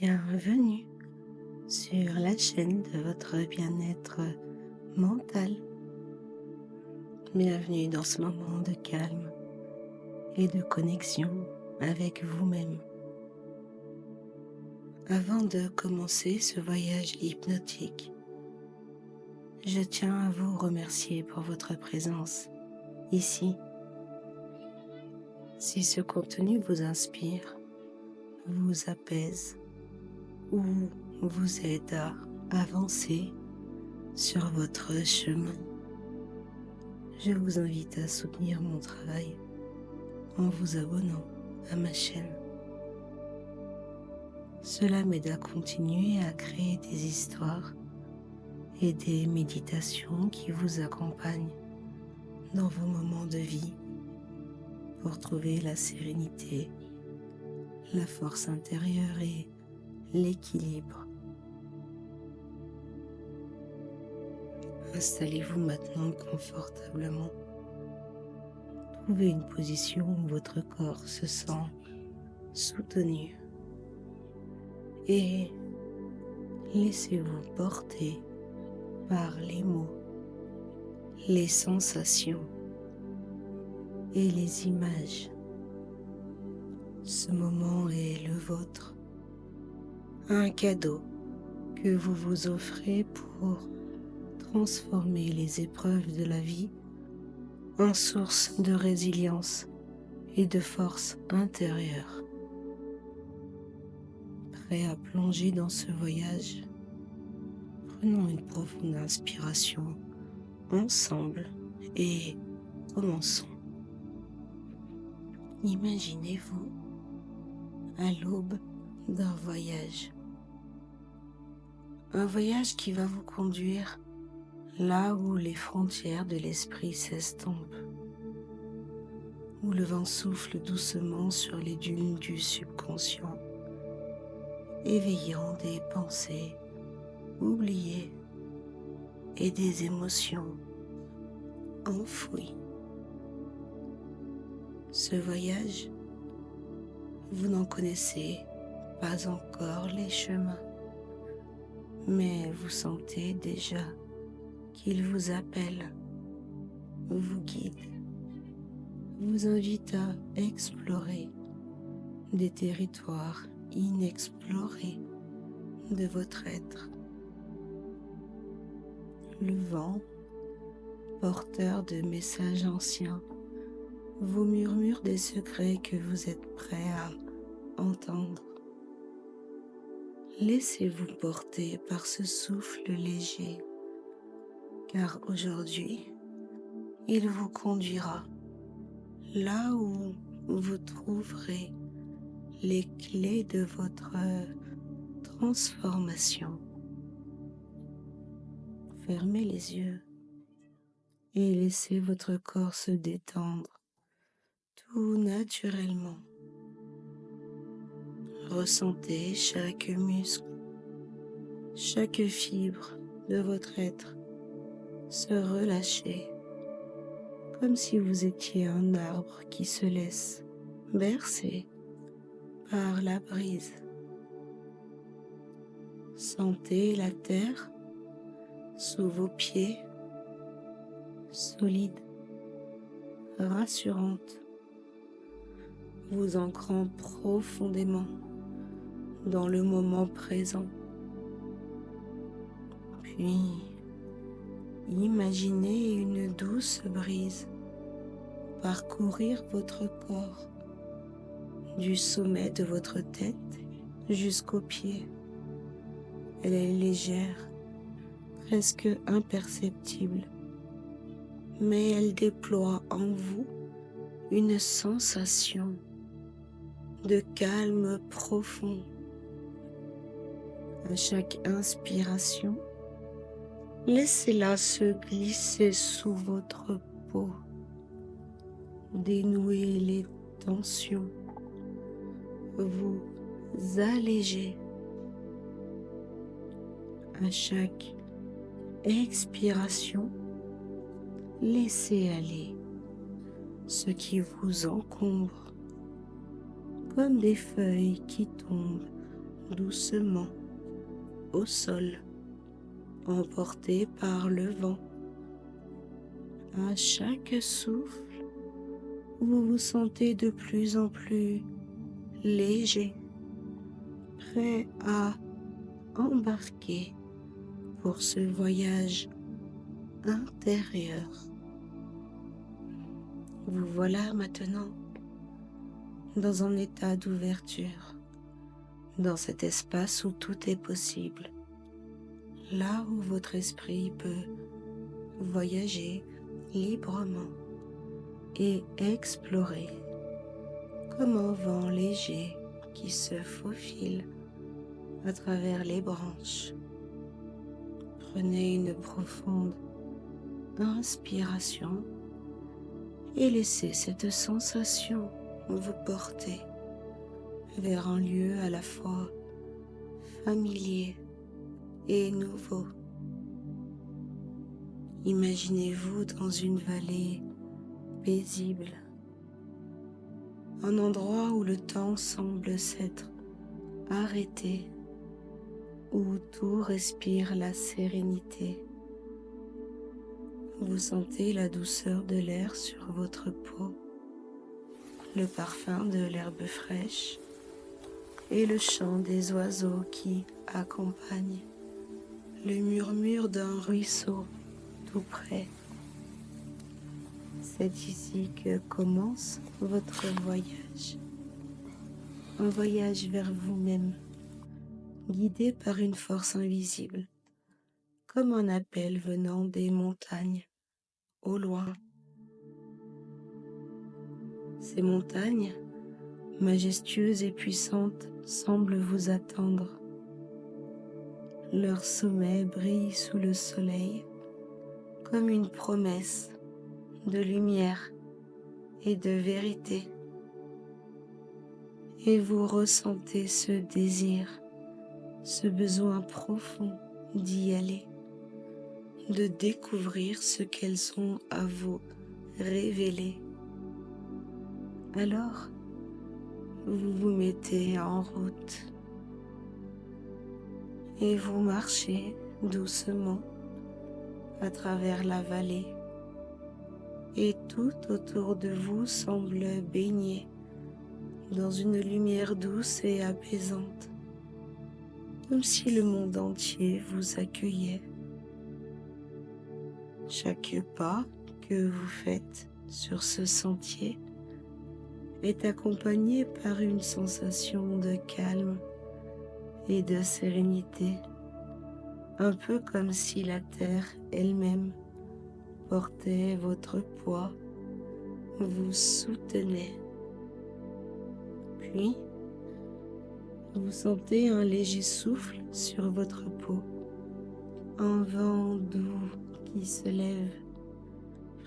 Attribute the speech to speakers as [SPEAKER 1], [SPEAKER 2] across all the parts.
[SPEAKER 1] Bienvenue sur la chaîne de votre bien-être mental. Bienvenue dans ce moment de calme et de connexion avec vous-même. Avant de commencer ce voyage hypnotique, je tiens à vous remercier pour votre présence ici. Si ce contenu vous inspire, vous apaise ou vous aide à avancer sur votre chemin, je vous invite à soutenir mon travail en vous abonnant à ma chaîne. Cela m'aide à continuer à créer des histoires et des méditations qui vous accompagnent dans vos moments de vie pour trouver la sérénité, la force intérieure et l'équilibre. Installez-vous maintenant confortablement. Trouvez une position où votre corps se sent soutenu et laissez-vous porter par les mots, les sensations et les images. Ce moment est le vôtre, un cadeau que vous vous offrez pour transformer les épreuves de la vie en source de résilience et de force intérieure. Prêt à plonger dans ce voyage, prenons une profonde inspiration ensemble et commençons. Imaginez-vous à l'aube d'un voyage. Un voyage qui va vous conduire là où les frontières de l'esprit s'estompent, où le vent souffle doucement sur les dunes du subconscient, éveillant des pensées oubliées et des émotions enfouies. Ce voyage, vous n'en connaissez pas encore les chemins, mais vous sentez déjà qu'il vous appelle, vous guide, vous invite à explorer des territoires inexplorés de votre être. Le vent, porteur de messages anciens, vous murmure des secrets que vous êtes prêt à entendre. Laissez-vous porter par ce souffle léger, car aujourd'hui, il vous conduira là où vous trouverez les clés de votre transformation. Fermez les yeux et laissez votre corps se détendre tout naturellement. Ressentez chaque muscle, chaque fibre de votre être se relâcher, comme si vous étiez un arbre qui se laisse bercer par la brise. Sentez la terre sous vos pieds, solide, rassurante, vous ancrant profondément dans le moment présent. Puis, imaginez une douce brise parcourir votre corps, du sommet de votre tête jusqu'aux pieds. Elle est légère, presque imperceptible, mais elle déploie en vous une sensation de calme profond. À chaque inspiration, laissez-la se glisser sous votre peau, dénouer les tensions, vous alléger. À chaque expiration, laissez aller ce qui vous encombre, comme des feuilles qui tombent doucement au sol, emporté par le vent. À chaque souffle, vous vous sentez de plus en plus léger, prêt à embarquer pour ce voyage intérieur. Vous voilà maintenant dans un état d'ouverture, dans cet espace où tout est possible, là où votre esprit peut voyager librement et explorer comme un vent léger qui se faufile à travers les branches. Prenez une profonde inspiration et laissez cette sensation vous porter vers un lieu à la fois familier et nouveau. Imaginez-vous dans une vallée paisible, un endroit où le temps semble s'être arrêté, où tout respire la sérénité. Vous sentez la douceur de l'air sur votre peau, le parfum de l'herbe fraîche et le chant des oiseaux qui accompagnent le murmure d'un ruisseau tout près. C'est ici que commence votre voyage, un voyage vers vous-même, guidé par une force invisible, comme un appel venant des montagnes au loin. Ces montagnes, majestueuses et puissantes, semblent vous attendre. Leur sommet brille sous le soleil comme une promesse de lumière et de vérité. Et vous ressentez ce désir, ce besoin profond d'y aller, de découvrir ce qu'elles ont à vous révéler. Alors, vous vous mettez en route et vous marchez doucement à travers la vallée, et tout autour de vous semble baigné dans une lumière douce et apaisante, comme si le monde entier vous accueillait. Chaque pas que vous faites sur ce sentier est accompagné par une sensation de calme et de sérénité, un peu comme si la terre elle-même portait votre poids, vous soutenait. Puis, vous sentez un léger souffle sur votre peau, un vent doux qui se lève,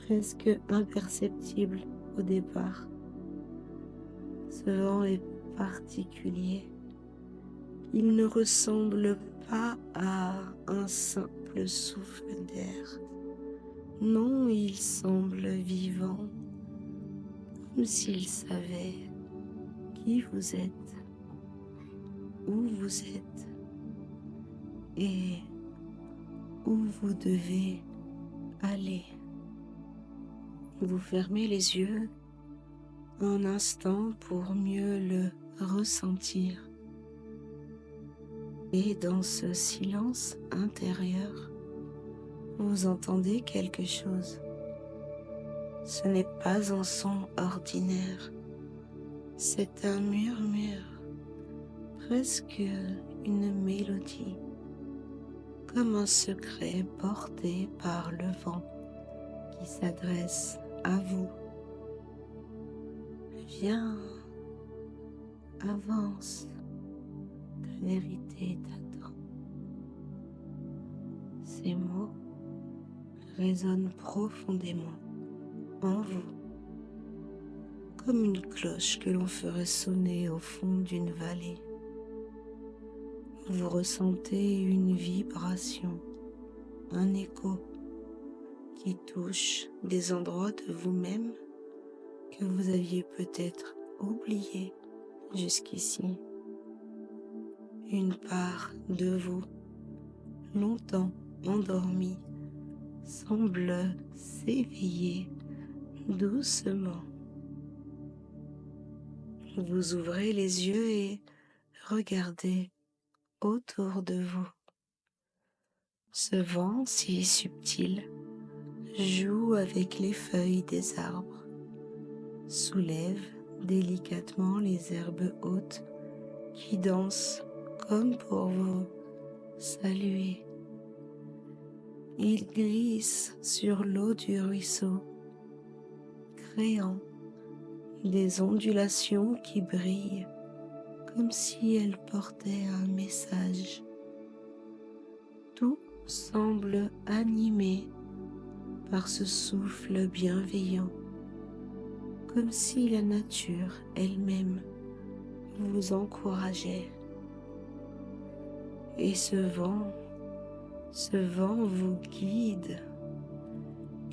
[SPEAKER 1] presque imperceptible au départ. Ce vent est particulier. Il ne ressemble pas à un simple souffle d'air. Non, il semble vivant, comme s'il savait qui vous êtes, où vous êtes et où vous devez aller. Vous fermez les yeux un instant pour mieux le ressentir. Et dans ce silence intérieur, vous entendez quelque chose. Ce n'est pas un son ordinaire, c'est un murmure, presque une mélodie, comme un secret porté par le vent qui s'adresse à vous. Viens, avance, ta vérité t'attend. Ces mots résonnent profondément en vous, comme une cloche que l'on ferait sonner au fond d'une vallée. Vous ressentez une vibration, un écho qui touche des endroits de vous-même que vous aviez peut-être oubliés jusqu'ici. une part de vous, longtemps endormie, semble s'éveiller doucement. Vous ouvrez les yeux et regardez autour de vous. Ce vent si subtil joue avec les feuilles des arbres, soulève délicatement les herbes hautes qui dansent comme pour vous saluer. Il glisse sur l'eau du ruisseau, créant des ondulations qui brillent comme si elles portaient un message. Tout semble animé par ce souffle bienveillant, comme si la nature elle-même vous encourageait. Et ce vent vous guide.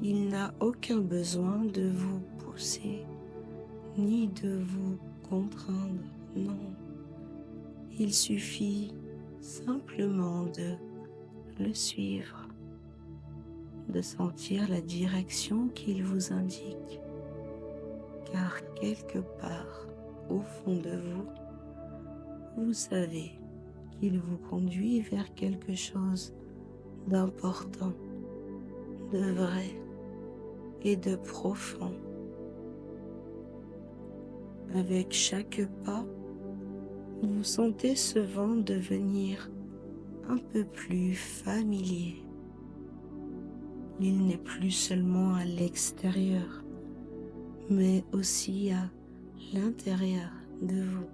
[SPEAKER 1] Il n'a aucun besoin de vous pousser, ni de vous contraindre, non. Il suffit simplement de le suivre, de sentir la direction qu'il vous indique, car quelque part au fond de vous, vous savez qu'il vous conduit vers quelque chose d'important, de vrai et de profond. Avec chaque pas, vous sentez ce vent devenir un peu plus familier. Il n'est plus seulement à l'extérieur, mais aussi à l'intérieur de vous,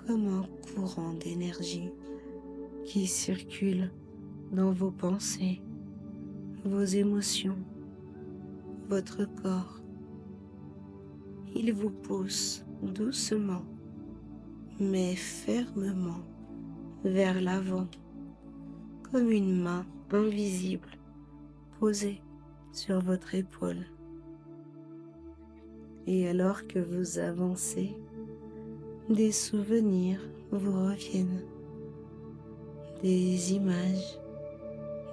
[SPEAKER 1] comme un courant d'énergie qui circule dans vos pensées, vos émotions, votre corps. Il vous pousse doucement, mais fermement vers l'avant, comme une main invisible posée sur votre épaule. Et alors que vous avancez, des souvenirs vous reviennent, des images,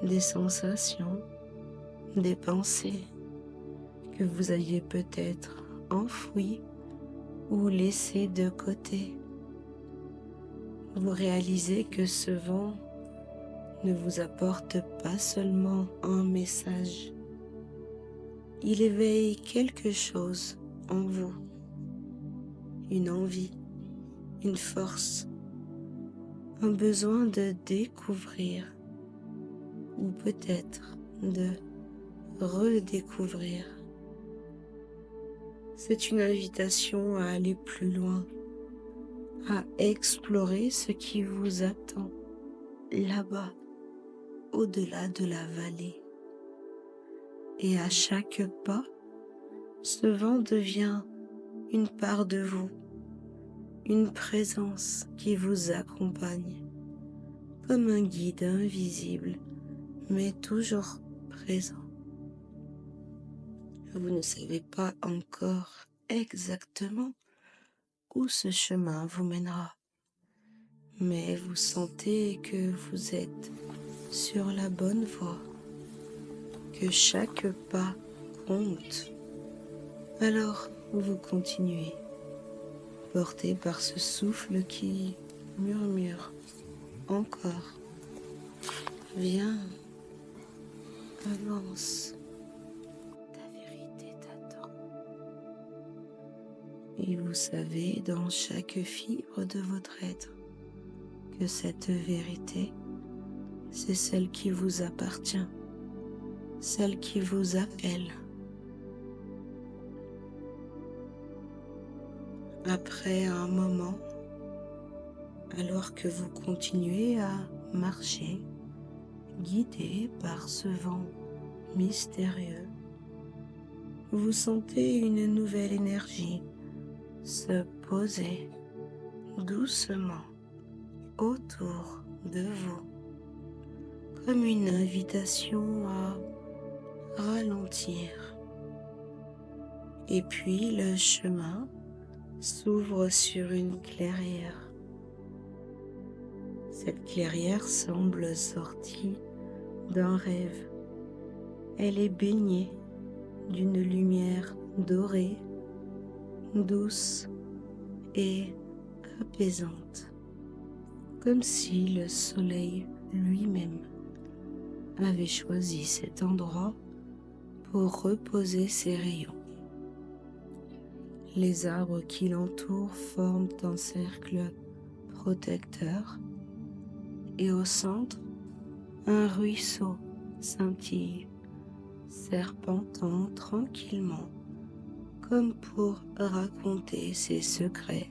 [SPEAKER 1] des sensations, des pensées que vous aviez peut-être enfouies ou laissées de côté. Vous réalisez que ce vent ne vous apporte pas seulement un message, il éveille quelque chose en vous, une envie, une force, un besoin de découvrir ou peut-être de redécouvrir. C'est une invitation à aller plus loin, à explorer ce qui vous attend là-bas, au-delà de la vallée. Et à chaque pas, ce vent devient une part de vous, une présence qui vous accompagne, comme un guide invisible, mais toujours présent. Vous ne savez pas encore exactement où ce chemin vous mènera, mais vous sentez que vous êtes sur la bonne voie, que chaque pas compte. Alors vous continuez, porté par ce souffle qui murmure encore. Viens, avance, ta vérité t'attend. Et vous savez dans chaque fibre de votre être que cette vérité, c'est celle qui vous appartient, celle qui vous appelle. Après un moment, alors que vous continuez à marcher, guidé par ce vent mystérieux, vous sentez une nouvelle énergie se poser doucement autour de vous, comme une invitation à ralentir. Et puis le chemin s'ouvre sur une clairière. Cette clairière semble sortie d'un rêve. Elle est baignée d'une lumière dorée, douce et apaisante, comme si le soleil lui-même avait choisi cet endroit pour reposer ses rayons. Les arbres qui l'entourent forment un cercle protecteur et au centre, un ruisseau scintille, serpentant tranquillement, comme pour raconter ses secrets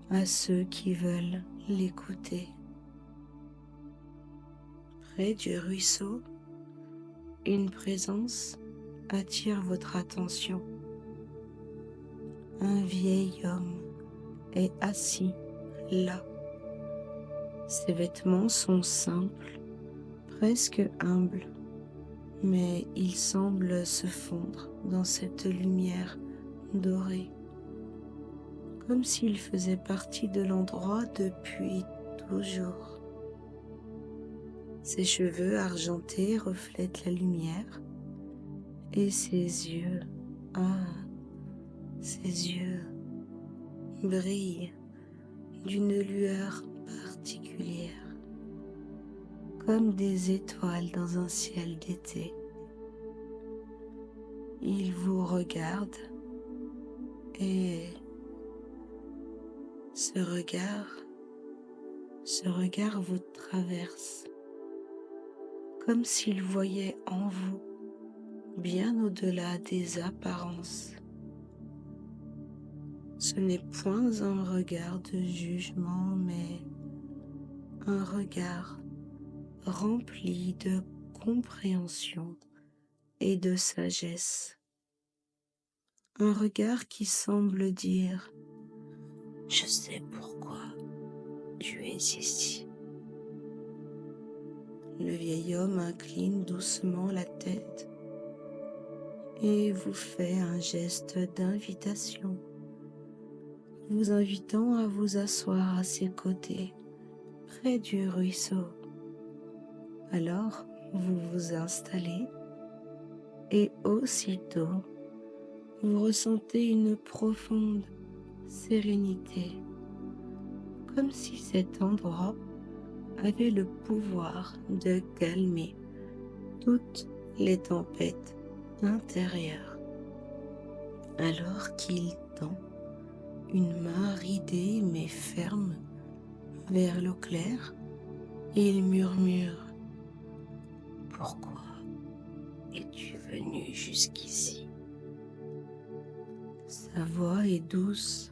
[SPEAKER 1] à ceux qui veulent l'écouter. Près du ruisseau, une présence attire votre attention. Un vieil homme est assis là. Ses vêtements sont simples, presque humbles, mais il semble se fondre dans cette lumière dorée, comme s'il faisait partie de l'endroit depuis toujours. Ses cheveux argentés reflètent la lumière et ses yeux, ses yeux brillent d'une lueur particulière, comme des étoiles dans un ciel d'été. Il vous regarde et ce regard vous traverse, comme s'il voyait en vous bien au-delà des apparences. Ce n'est point un regard de jugement, mais un regard rempli de compréhension et de sagesse. Un regard qui semble dire « Je sais pourquoi tu es ici ». Le vieil homme incline doucement la tête et vous fait un geste d'invitation, vous invitant à vous asseoir à ses côtés, près du ruisseau. Alors, vous vous installez et aussitôt, vous ressentez une profonde sérénité, comme si cet endroit avait le pouvoir de calmer toutes les tempêtes intérieures. Alors qu'il tend une main ridée mais ferme vers l'eau claire, il murmure « Pourquoi es-tu venu jusqu'ici ?» Sa voix est douce,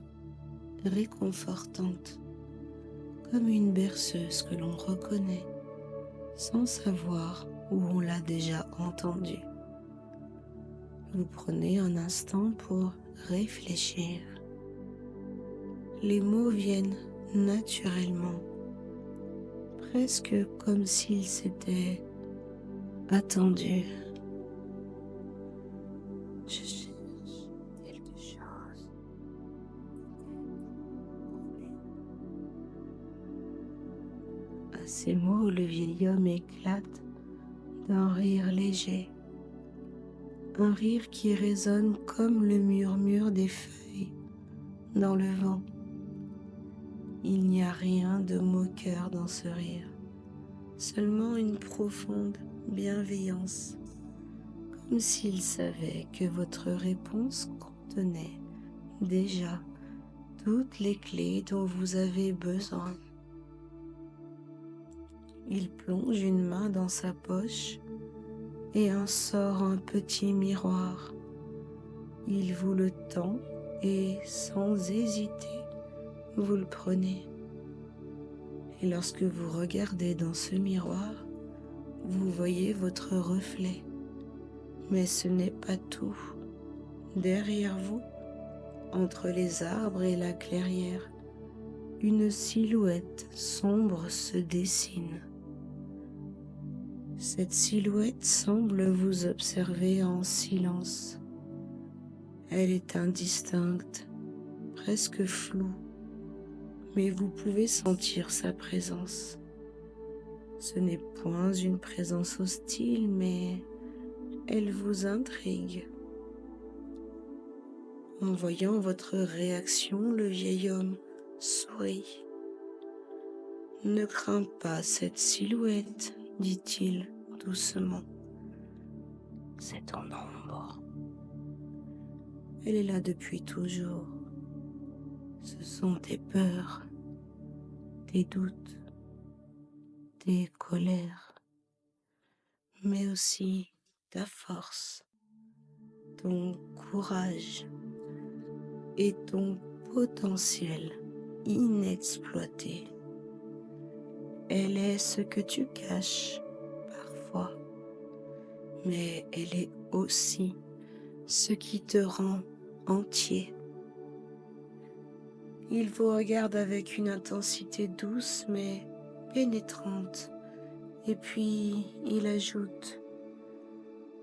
[SPEAKER 1] réconfortante, comme une berceuse que l'on reconnaît sans savoir où on l'a déjà entendue. Vous prenez un instant pour réfléchir. Les mots viennent naturellement, presque comme s'ils s'étaient attendus. Je cherche quelque chose. À ces mots, le vieil homme éclate d'un rire léger, un rire qui résonne comme le murmure des feuilles dans le vent. Il n'y a rien de moqueur dans ce rire, seulement une profonde bienveillance, comme s'il savait que votre réponse contenait déjà toutes les clés dont vous avez besoin. Il plonge une main dans sa poche et en sort un petit miroir. Il vous le tend et, sans hésiter, vous le prenez. Et lorsque vous regardez dans ce miroir, vous voyez votre reflet. Mais ce n'est pas tout. Derrière vous, entre les arbres et la clairière, une silhouette sombre se dessine. Cette silhouette semble vous observer en silence. Elle est indistincte, presque floue, mais vous pouvez sentir sa présence. Ce n'est point une présence hostile, mais elle vous intrigue. En voyant votre réaction, le vieil homme sourit. « Ne crains pas cette silhouette, dit-il doucement. C'est ton ombre. Elle est là depuis toujours. Ce sont tes peurs, tes doutes, tes colères, mais aussi ta force, ton courage et ton potentiel inexploité. Elle est ce que tu caches parfois, mais elle est aussi ce qui te rend entier. Il vous regarde avec une intensité douce mais pénétrante, et puis il ajoute: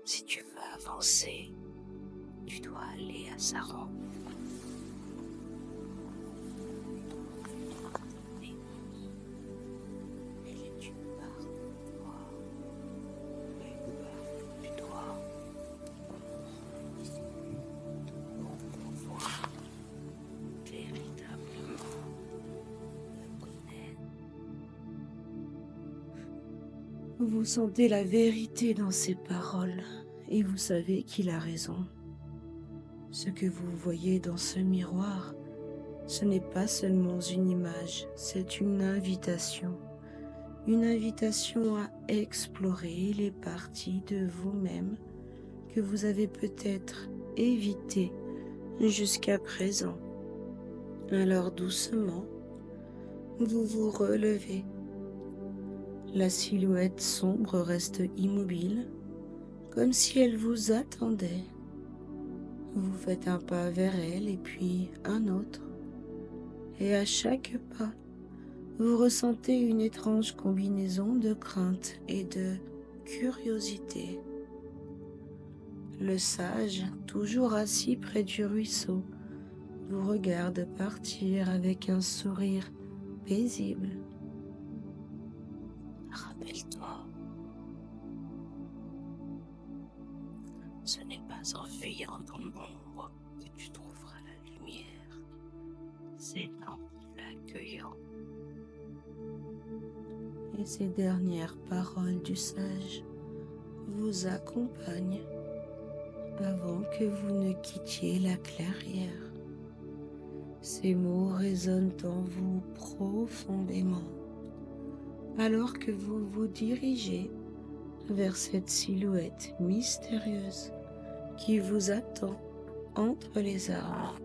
[SPEAKER 1] si tu veux avancer, tu dois aller à sa rencontre. Elle est une part de toi, une part du toi. Pour voir véritablement le connaître. Vous sentez la vérité dans ses paroles et vous savez qu'il a raison. Ce que vous voyez dans ce miroir, ce n'est pas seulement une image, c'est une invitation à explorer les parties de vous-même que vous avez peut-être évitées jusqu'à présent. Alors doucement, vous vous relevez. La silhouette sombre reste immobile, comme si elle vous attendait. Vous faites un pas vers elle et puis un autre. Et à chaque pas, vous ressentez une étrange combinaison de crainte et de curiosité. Le sage, toujours assis près du ruisseau, vous regarde partir avec un sourire paisible. Rappelle-toi, ce n'est pas en fuyant ton ombre que tu trouveras la lumière, c'est en l'accueillant. Et ces dernières paroles du sage vous accompagnent avant que vous ne quittiez la clairière. Ces mots résonnent en vous profondément, alors que vous vous dirigez vers cette silhouette mystérieuse qui vous attend entre les arbres.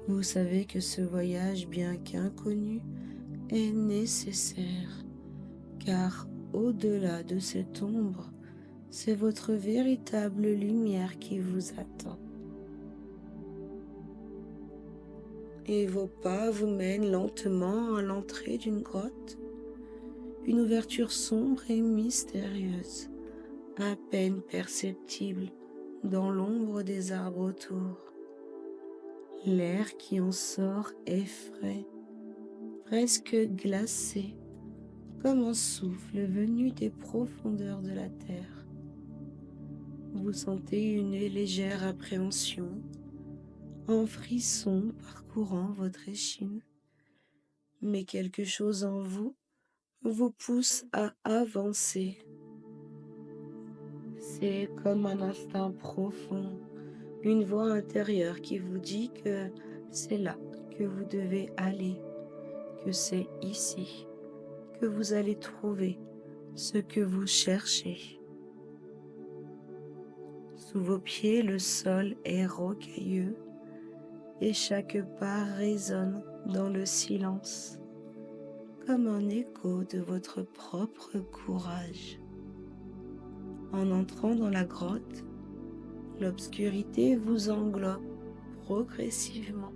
[SPEAKER 1] Vous savez que ce voyage, bien qu'inconnu, est nécessaire, car au-delà de cette ombre, c'est votre véritable lumière qui vous attend. Et vos pas vous mènent lentement à l'entrée d'une grotte, une ouverture sombre et mystérieuse, à peine perceptible dans l'ombre des arbres autour. L'air qui en sort est frais, presque glacé, comme un souffle venu des profondeurs de la terre. Vous sentez une légère appréhension, un frisson parcourant votre échine, mais quelque chose en vous pousse à avancer. C'est comme un instinct profond, une voix intérieure qui vous dit que c'est là que vous devez aller, que c'est ici que vous allez trouver ce que vous cherchez. Sous vos pieds, le sol est rocailleux et chaque pas résonne dans le silence, comme un écho de votre propre courage. En entrant dans la grotte, l'obscurité vous englobe progressivement.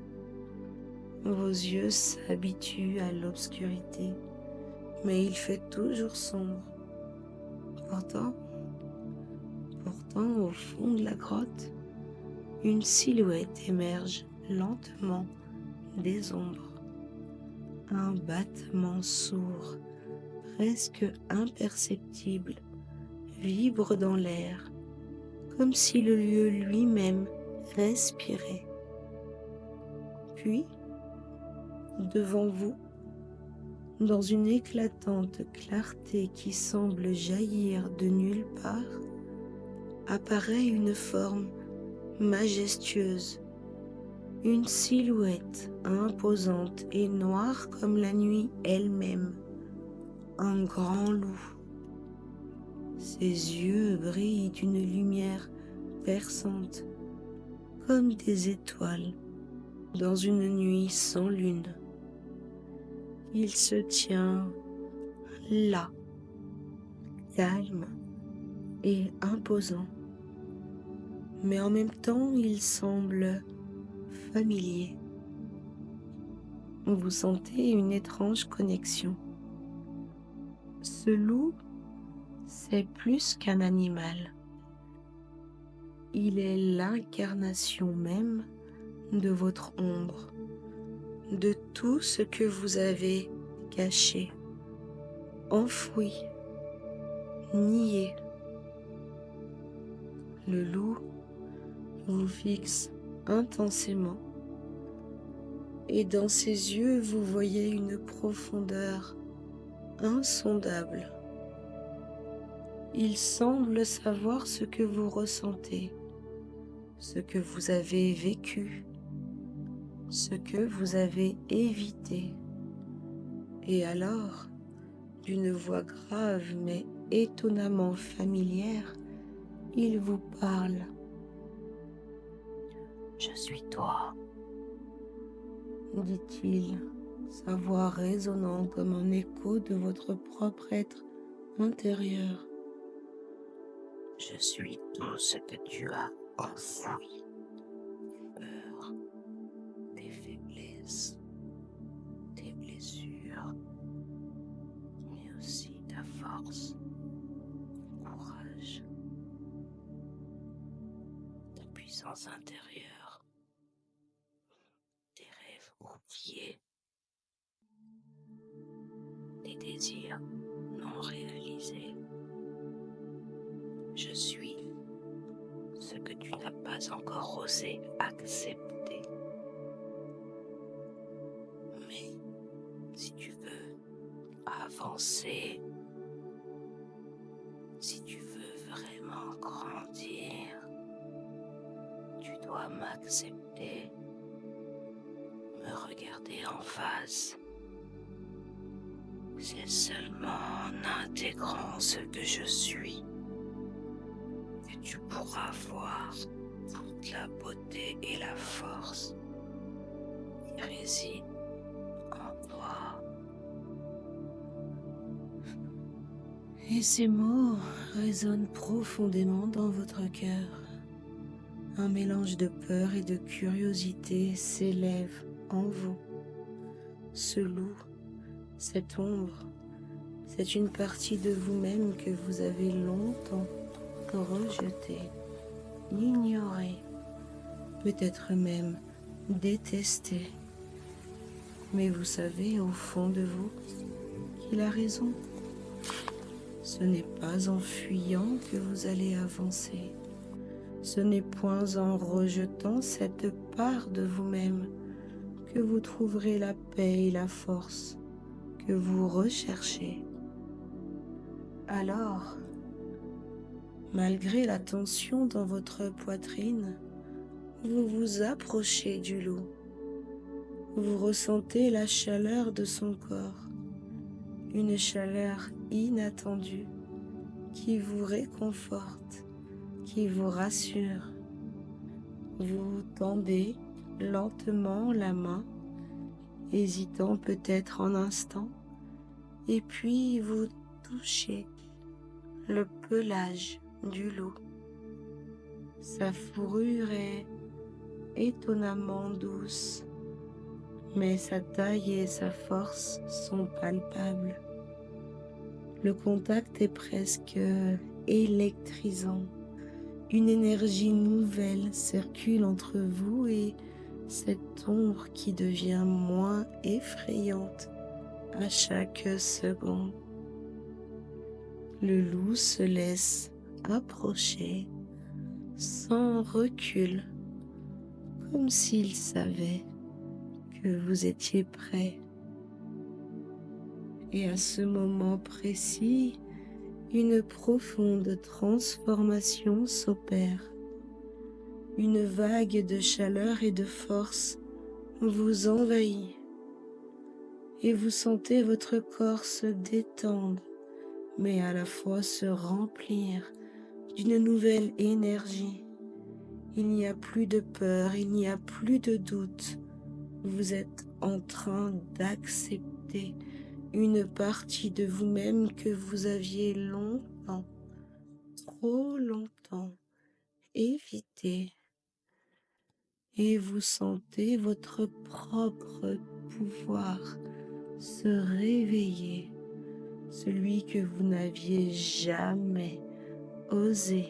[SPEAKER 1] Vos yeux s'habituent à l'obscurité, mais il fait toujours sombre. Pourtant, au fond de la grotte, une silhouette émerge lentement des ombres. Un battement sourd presque imperceptible, vibre dans l'air, comme si le lieu lui-même respirait. Puis, devant vous, dans une éclatante clarté qui semble jaillir de nulle part, apparaît une forme majestueuse, une silhouette imposante et noire comme la nuit elle-même, un grand loup. Ses yeux brillent d'une lumière perçante, comme des étoiles dans une nuit sans lune. Il se tient là, calme et imposant, mais en même temps il semble familier. Vous sentez une étrange connexion. Ce loup, c'est plus qu'un animal. Il est l'incarnation même de votre ombre, de tout ce que vous avez caché, enfoui, nié. Le loup vous fixe intensément et dans ses yeux vous voyez une profondeur insondable. Il semble savoir ce que vous ressentez, ce que vous avez vécu, ce que vous avez évité. Et alors, d'une voix grave mais étonnamment familière, il vous parle. Je suis toi, dit-il, sa voix résonnant comme un écho de votre propre être intérieur. Je suis tout ce que tu as enfoui, peur, tes faiblesses, tes blessures, mais aussi ta force, ton courage, ta puissance intérieure, tes rêves oubliés, tes désirs non réalisés. Je suis ce que tu n'as pas encore osé accepter. Mais si tu veux avancer, si tu veux vraiment grandir, tu dois m'accepter, me regarder en face. C'est seulement en intégrant ce que je suis que tu pourras voir toute la beauté et la force qui résident en toi. Et ces mots résonnent profondément dans votre cœur. Un mélange de peur et de curiosité s'élève en vous. Ce loup, cette ombre, c'est une partie de vous-même que vous avez longtemps rejetée, ignorée, peut-être même détestée. Mais vous savez au fond de vous qu'il a raison. Ce n'est pas en fuyant que vous allez avancer. Ce n'est point en rejetant cette part de vous-même que vous trouverez la paix et la force que vous recherchez. Alors, malgré la tension dans votre poitrine, vous vous approchez du loup. Vous ressentez la chaleur de son corps, une chaleur inattendue qui vous réconforte, qui vous rassure. Vous tendez lentement la main, hésitant peut-être un instant, et puis vous touchez le pelage du loup. Sa fourrure est étonnamment douce, mais sa taille et sa force sont palpables. Le contact est presque électrisant. Une énergie nouvelle circule entre vous et cette ombre qui devient moins effrayante à chaque seconde. Le loup se laisse approcher sans recul, comme s'il savait que vous étiez prêt. Et à ce moment précis, une profonde transformation s'opère. Une vague de chaleur et de force vous envahit et vous sentez votre corps se détendre, mais à la fois se remplir d'une nouvelle énergie. Il n'y a plus de peur, il n'y a plus de doute. Vous êtes en train d'accepter une partie de vous-même que vous aviez longtemps, trop longtemps, évité. Et vous sentez votre propre pouvoir se réveiller, celui que vous n'aviez jamais osé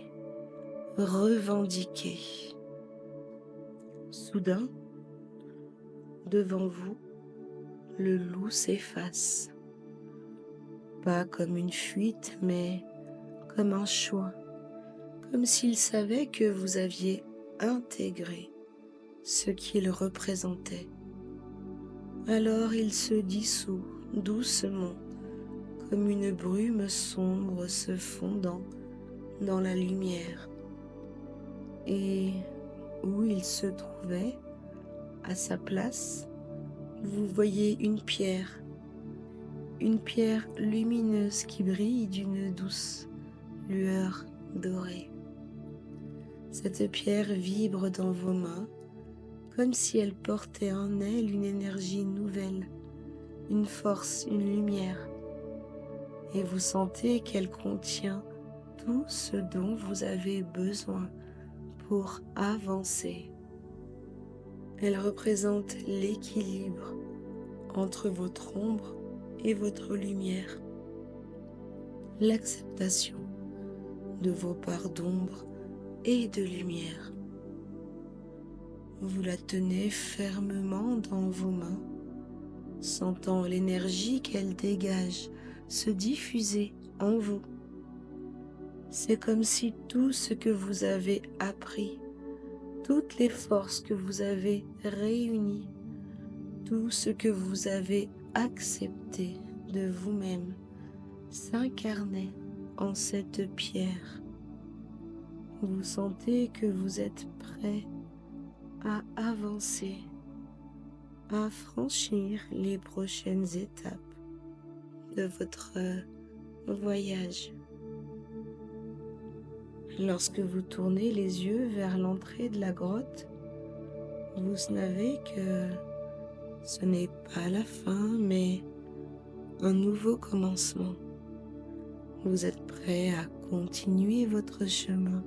[SPEAKER 1] revendiquer. Soudain, devant vous, le loup s'efface, pas comme une fuite, mais comme un choix, comme s'il savait que vous aviez intégré ce qu'il représentait. Alors il se dissout doucement, comme une brume sombre se fondant dans la lumière. Et où il se trouvait, à sa place, vous voyez une pierre lumineuse qui brille d'une douce lueur dorée. Cette pierre vibre dans vos mains, comme si elle portait en elle une énergie nouvelle, une force, une lumière. Et vous sentez qu'elle contient tout ce dont vous avez besoin pour avancer. Elle représente l'équilibre entre votre ombre et votre lumière, l'acceptation de vos parts d'ombre et de lumière. Vous la tenez fermement dans vos mains, sentant l'énergie qu'elle dégage se diffuser en vous. C'est comme si tout ce que vous avez appris, toutes les forces que vous avez réunies, tout ce que vous avez accepté de vous-même s'incarnait en cette pierre. Vous sentez que vous êtes prêt à avancer, à franchir les prochaines étapes de votre voyage. Lorsque vous tournez les yeux vers l'entrée de la grotte, vous savez que ce n'est pas la fin, mais un nouveau commencement. Vous êtes prêt à continuer votre chemin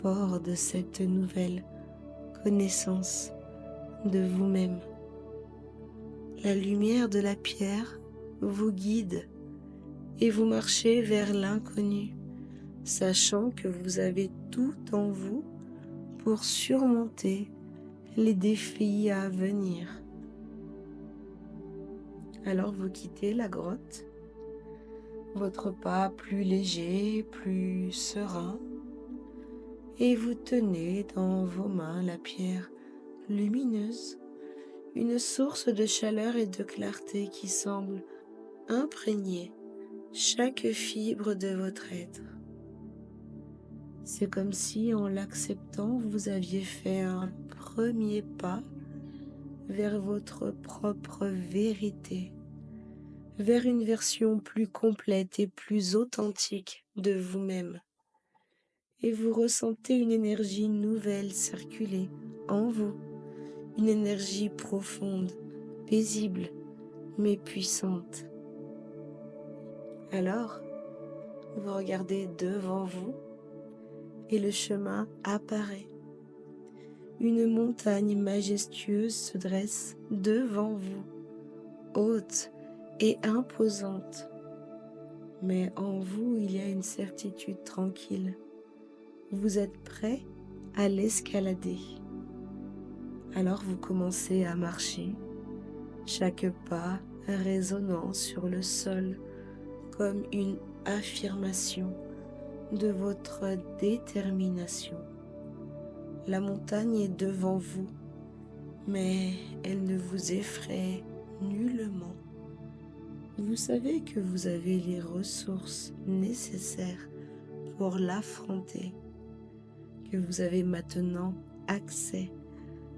[SPEAKER 1] fort de cette nouvelle connaissance de vous-même. La lumière de la pierre vous guide et vous marchez vers l'inconnu, sachant que vous avez tout en vous pour surmonter les défis à venir. Alors vous quittez la grotte, votre pas plus léger, plus serein, et vous tenez dans vos mains la pierre lumineuse, une source de chaleur et de clarté qui semble imprégner chaque fibre de votre être. C'est comme si, en l'acceptant, vous aviez fait un premier pas vers votre propre vérité, vers une version plus complète et plus authentique de vous-même. Et vous ressentez une énergie nouvelle circuler en vous, une énergie profonde, paisible, mais puissante. Alors, vous regardez devant vous et le chemin apparaît. Une montagne majestueuse se dresse devant vous, haute et imposante. Mais en vous, il y a une certitude tranquille. Vous êtes prêt à l'escalader. Alors vous commencez à marcher, chaque pas résonnant sur le sol, comme une affirmation de votre détermination. La montagne est devant vous, mais elle ne vous effraie nullement. Vous savez que vous avez les ressources nécessaires pour l'affronter, que vous avez maintenant accès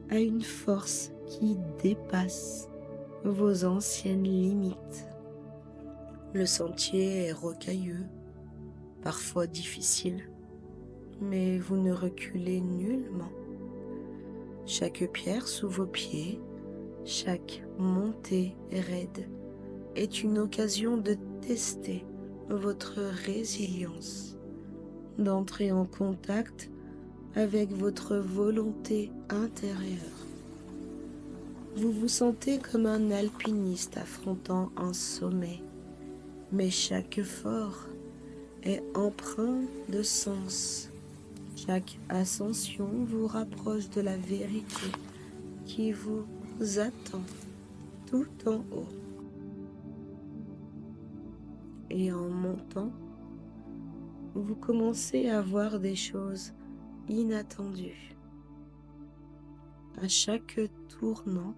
[SPEAKER 1] à une force qui dépasse vos anciennes limites. Le sentier est rocailleux, parfois difficile, mais vous ne reculez nullement. Chaque pierre sous vos pieds, chaque montée raide est une occasion de tester votre résilience, d'entrer en contact avec votre volonté intérieure. Vous vous sentez comme un alpiniste affrontant un sommet, mais chaque effort est empreint de sens. Chaque ascension vous rapproche de la vérité qui vous attend tout en haut. Et en montant, vous commencez à voir des choses inattendues. À chaque tournant,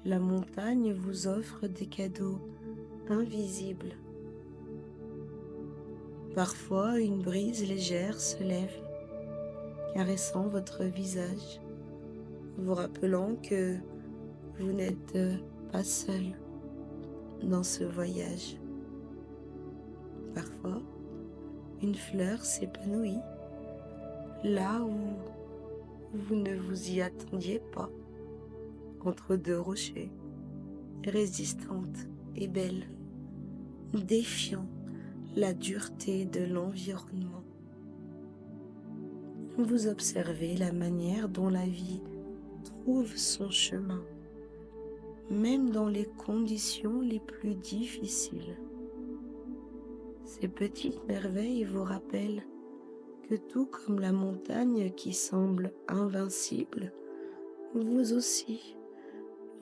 [SPEAKER 1] la montagne vous offre des cadeaux invisibles. Parfois, une brise légère se lève, caressant votre visage, vous rappelant que vous n'êtes pas seul dans ce voyage. Parfois, une fleur s'épanouit là où vous ne vous y attendiez pas, entre deux rochers, résistante et belle, défiant la dureté de l'environnement. Vous observez la manière dont la vie trouve son chemin, même dans les conditions les plus difficiles. Ces petites merveilles vous rappellent que tout comme la montagne qui semble invincible, vous aussi,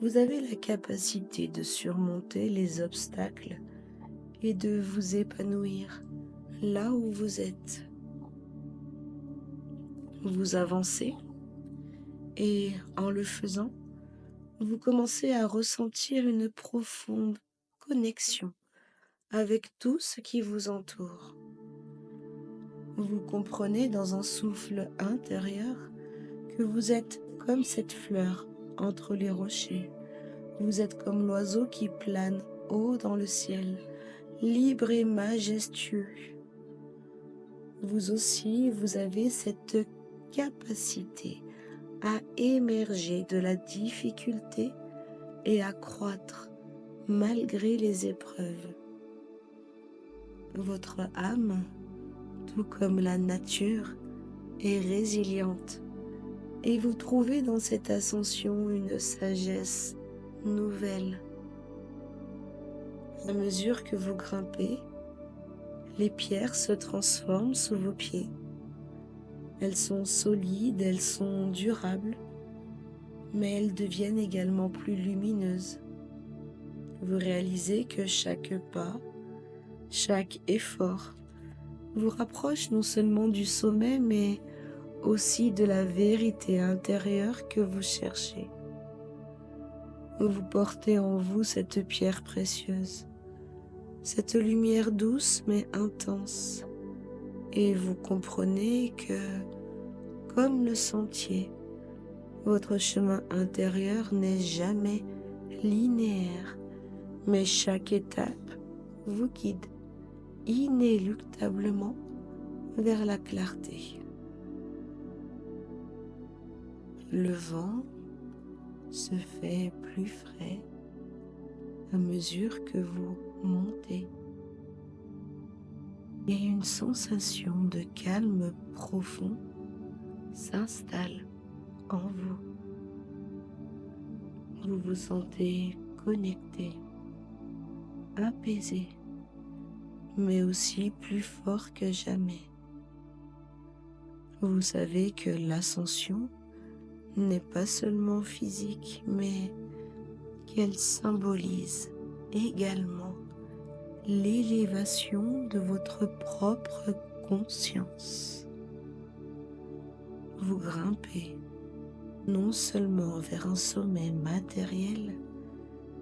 [SPEAKER 1] vous avez la capacité de surmonter les obstacles et de vous épanouir là où vous êtes. Vous avancez et en le faisant, vous commencez à ressentir une profonde connexion avec tout ce qui vous entoure. Vous comprenez dans un souffle intérieur que vous êtes comme cette fleur entre les rochers. Vous êtes comme l'oiseau qui plane haut dans le ciel, libre et majestueux. Vous aussi, vous avez cette capacité à émerger de la difficulté et à croître malgré les épreuves. Votre âme, tout comme la nature, est résiliente et vous trouvez dans cette ascension une sagesse nouvelle. À mesure que vous grimpez, les pierres se transforment sous vos pieds. Elles sont solides, elles sont durables, mais elles deviennent également plus lumineuses. Vous réalisez que chaque pas, chaque effort vous rapproche non seulement du sommet, mais aussi de la vérité intérieure que vous cherchez. Vous portez en vous cette pierre précieuse, cette lumière douce mais intense, et vous comprenez que, comme le sentier, votre chemin intérieur n'est jamais linéaire, mais chaque étape vous guide inéluctablement vers la clarté. Le vent se fait plus frais à mesure que vous montez et une sensation de calme profond s'installe en vous. Vous vous sentez connecté, apaisé, mais aussi plus fort que jamais. Vous savez que l'ascension n'est pas seulement physique, mais qu'elle symbolise également l'élévation de votre propre conscience. Vous grimpez non seulement vers un sommet matériel,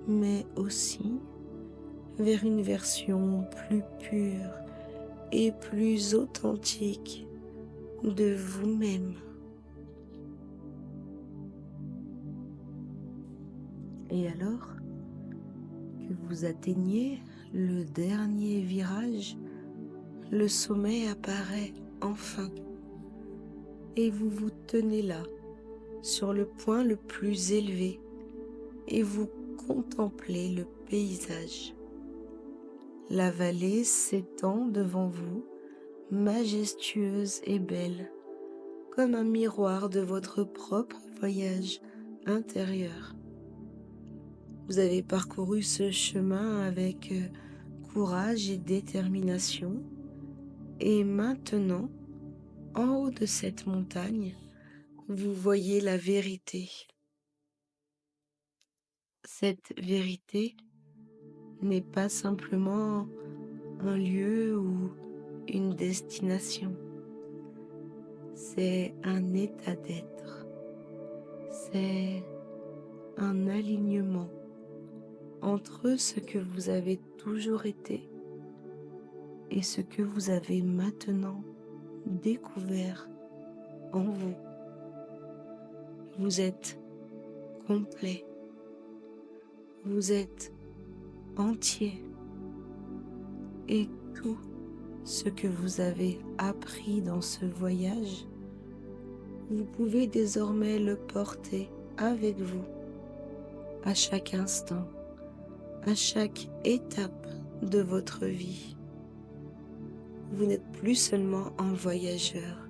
[SPEAKER 1] mais aussi vers une version plus pure et plus authentique de vous-même. Et alors que vous atteignez le dernier virage, le sommet apparaît enfin et vous vous tenez là, sur le point le plus élevé, et vous contemplez le paysage. La vallée s'étend devant vous, majestueuse et belle, comme un miroir de votre propre voyage intérieur. Vous avez parcouru ce chemin avec courage et détermination, et maintenant, en haut de cette montagne, vous voyez la vérité. Cette vérité n'est pas simplement un lieu ou une destination, c'est un état d'être, c'est un alignement entre ce que vous avez toujours été et ce que vous avez maintenant découvert en vous. Vous êtes complet, vous êtes entier, et tout ce que vous avez appris dans ce voyage, vous pouvez désormais le porter avec vous à chaque instant, à chaque étape de votre vie. Vous n'êtes plus seulement un voyageur,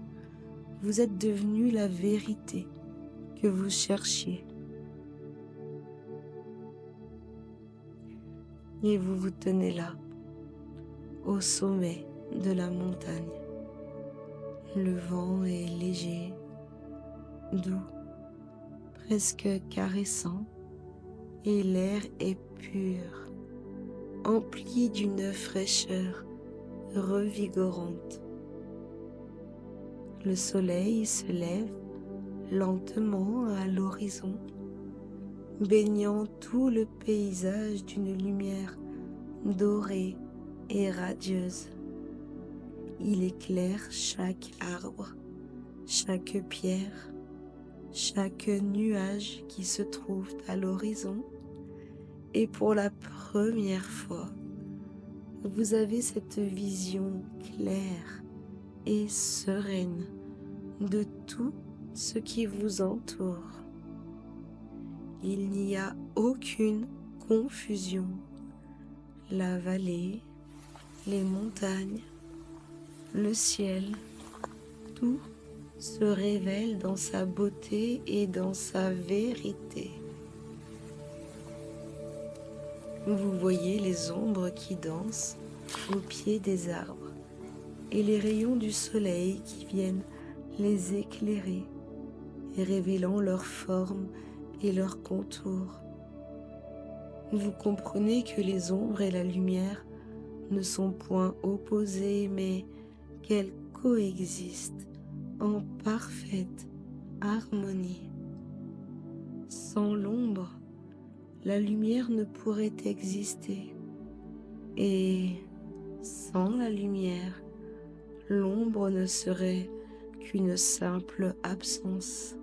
[SPEAKER 1] vous êtes devenu la vérité que vous cherchiez. Et vous vous tenez là, au sommet de la montagne. Le vent est léger, doux, presque caressant, et l'air est pur, empli d'une fraîcheur revigorante. Le soleil se lève lentement à l'horizon, baignant tout le paysage d'une lumière dorée et radieuse. Il éclaire chaque arbre, chaque pierre, chaque nuage qui se trouve à l'horizon, et pour la première fois, vous avez cette vision claire et sereine de tout ce qui vous entoure. Il n'y a aucune confusion. La vallée, les montagnes, le ciel, tout se révèle dans sa beauté et dans sa vérité. Vous voyez les ombres qui dansent au pied des arbres et les rayons du soleil qui viennent les éclairer, révélant leur forme et leurs contours. Vous comprenez que les ombres et la lumière ne sont point opposées, mais qu'elles coexistent en parfaite harmonie. Sans l'ombre, la lumière ne pourrait exister, et sans la lumière, l'ombre ne serait qu'une simple absence.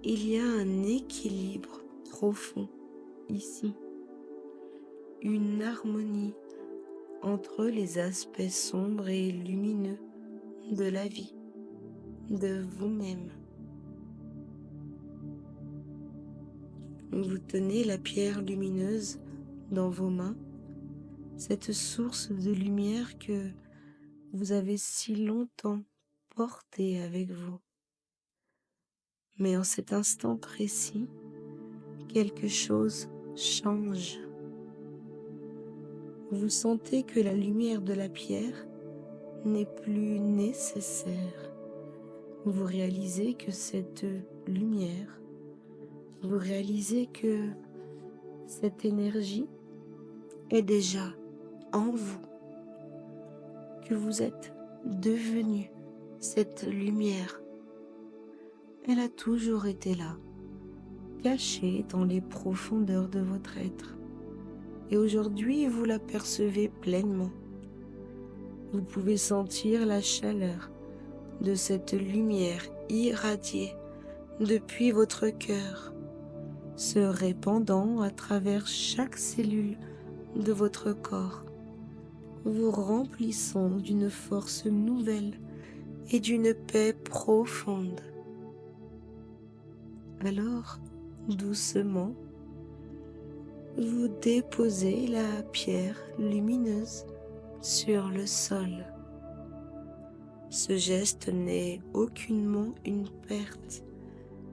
[SPEAKER 1] Il y a un équilibre profond ici, une harmonie entre les aspects sombres et lumineux de la vie, de vous-même. Vous tenez la pierre lumineuse dans vos mains, cette source de lumière que vous avez si longtemps portée avec vous. Mais en cet instant précis, quelque chose change. Vous sentez que la lumière de la pierre n'est plus nécessaire. Vous réalisez que cette lumière, vous réalisez que cette énergie est déjà en vous, que vous êtes devenu cette lumière. Elle a toujours été là, cachée dans les profondeurs de votre être. Et aujourd'hui, vous la percevez pleinement. Vous pouvez sentir la chaleur de cette lumière irradiée depuis votre cœur, se répandant à travers chaque cellule de votre corps, vous remplissant d'une force nouvelle et d'une paix profonde. Alors, doucement, vous déposez la pierre lumineuse sur le sol. Ce geste n'est aucunement une perte,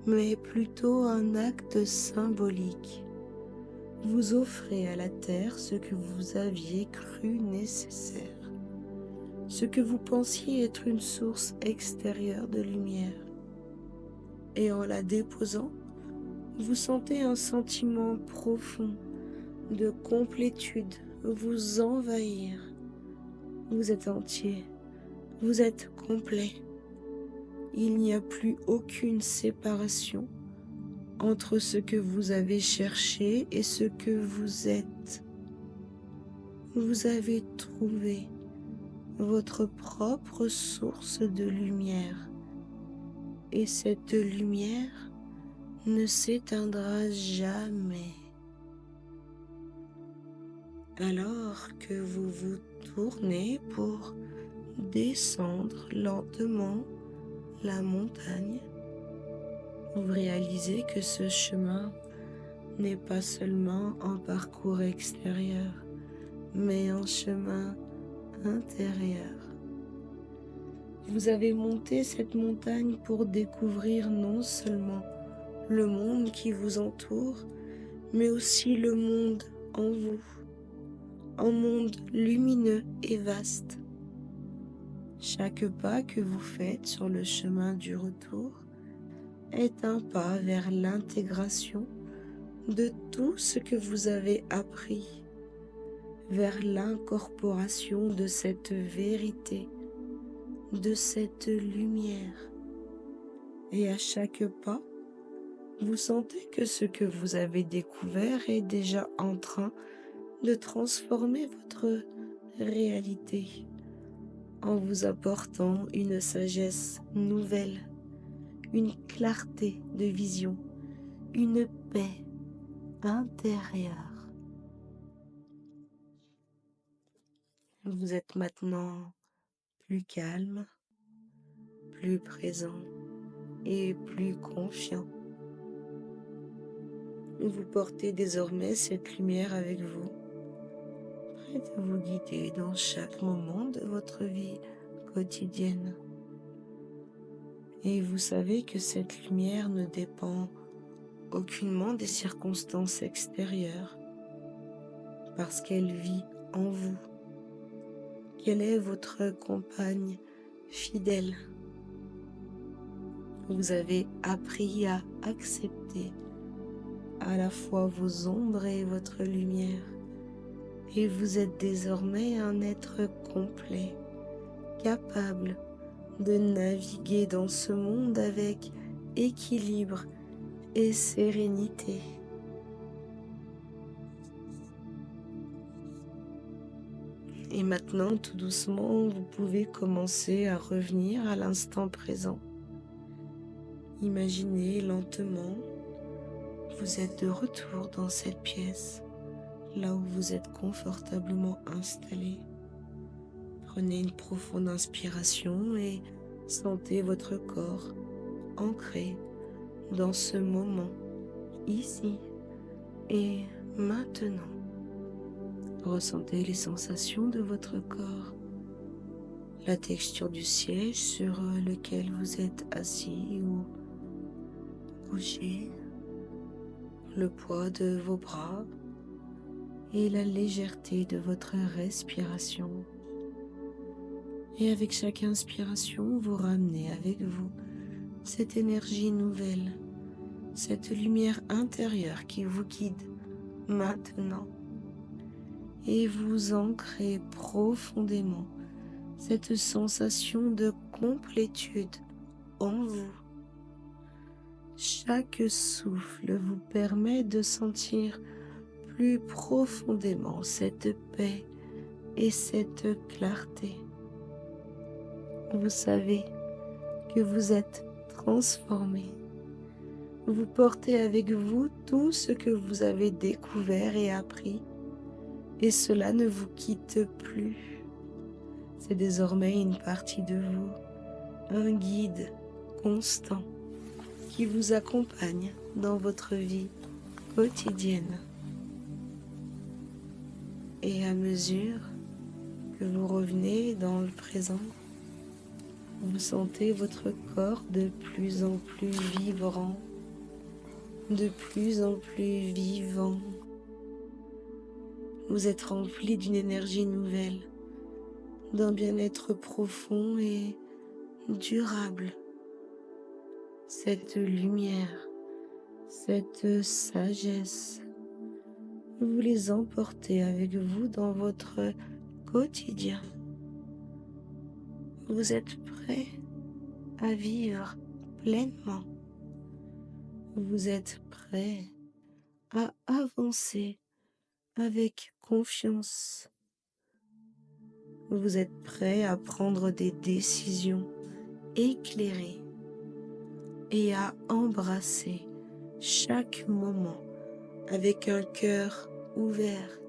[SPEAKER 1] mais plutôt un acte symbolique. Vous offrez à la terre ce que vous aviez cru nécessaire, ce que vous pensiez être une source extérieure de lumière. Et en la déposant, vous sentez un sentiment profond de complétude vous envahir. Vous êtes entier, vous êtes complet. Il n'y a plus aucune séparation entre ce que vous avez cherché et ce que vous êtes. Vous avez trouvé votre propre source de lumière et cette lumière ne s'éteindra jamais. Alors que vous vous tournez pour descendre lentement la montagne, vous réalisez que ce chemin n'est pas seulement un parcours extérieur, mais un chemin intérieur. Vous avez monté cette montagne pour découvrir non seulement le monde qui vous entoure, mais aussi le monde en vous, un monde lumineux et vaste. Chaque pas que vous faites sur le chemin du retour est un pas vers l'intégration de tout ce que vous avez appris, vers l'incorporation de cette vérité, de cette lumière. Et à chaque pas, vous sentez que ce que vous avez découvert est déjà en train de transformer votre réalité en vous apportant une sagesse nouvelle, une clarté de vision, une paix intérieure. Vous êtes maintenant plus calme, plus présent et plus confiant. Vous portez désormais cette lumière avec vous, prête à vous guider dans chaque moment de votre vie quotidienne. Et vous savez que cette lumière ne dépend aucunement des circonstances extérieures, parce qu'elle vit en vous, qu'elle est votre compagne fidèle. Vous avez appris à accepter à la fois vos ombres et votre lumière, et vous êtes désormais un être complet, capable de naviguer dans ce monde avec équilibre et sérénité. Et maintenant, tout doucement, vous pouvez commencer à revenir à l'instant présent. Imaginez lentement, vous êtes de retour dans cette pièce, là où vous êtes confortablement installé. Prenez une profonde inspiration et sentez votre corps ancré dans ce moment, ici et maintenant. Ressentez les sensations de votre corps, la texture du siège sur lequel vous êtes assis ou couché, le poids de vos bras et la légèreté de votre respiration. Et avec chaque inspiration, vous ramenez avec vous cette énergie nouvelle, cette lumière intérieure qui vous guide maintenant. et vous ancrez profondément cette sensation de complétude en vous. Chaque souffle vous permet de sentir plus profondément cette paix et cette clarté. Vous savez que vous êtes transformé. Vous portez avec vous tout ce que vous avez découvert et appris, et cela ne vous quitte plus. C'est désormais une partie de vous, un guide constant qui vous accompagne dans votre vie quotidienne. Et à mesure que vous revenez dans le présent, vous sentez votre corps de plus en plus vibrant, de plus en plus vivant. Vous êtes rempli d'une énergie nouvelle, d'un bien-être profond et durable. Cette lumière, cette sagesse, vous les emportez avec vous dans votre quotidien. Vous êtes prêt à vivre pleinement. Vous êtes prêt à avancer avec confiance. Vous êtes prêt à prendre des décisions éclairées et à embrasser chaque moment avec un cœur ouvert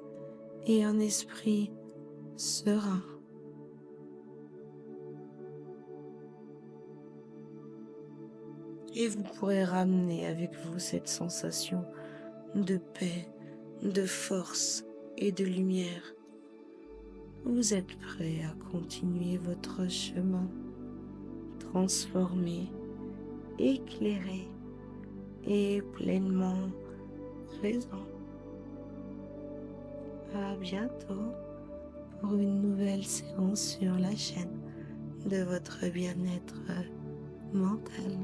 [SPEAKER 1] et un esprit serein. Et vous pourrez ramener avec vous cette sensation de paix, de force et de lumière. Vous êtes prêt à continuer votre chemin, transformé, éclairé et pleinement présent. À bientôt pour une nouvelle séance sur la chaîne de votre bien-être mental.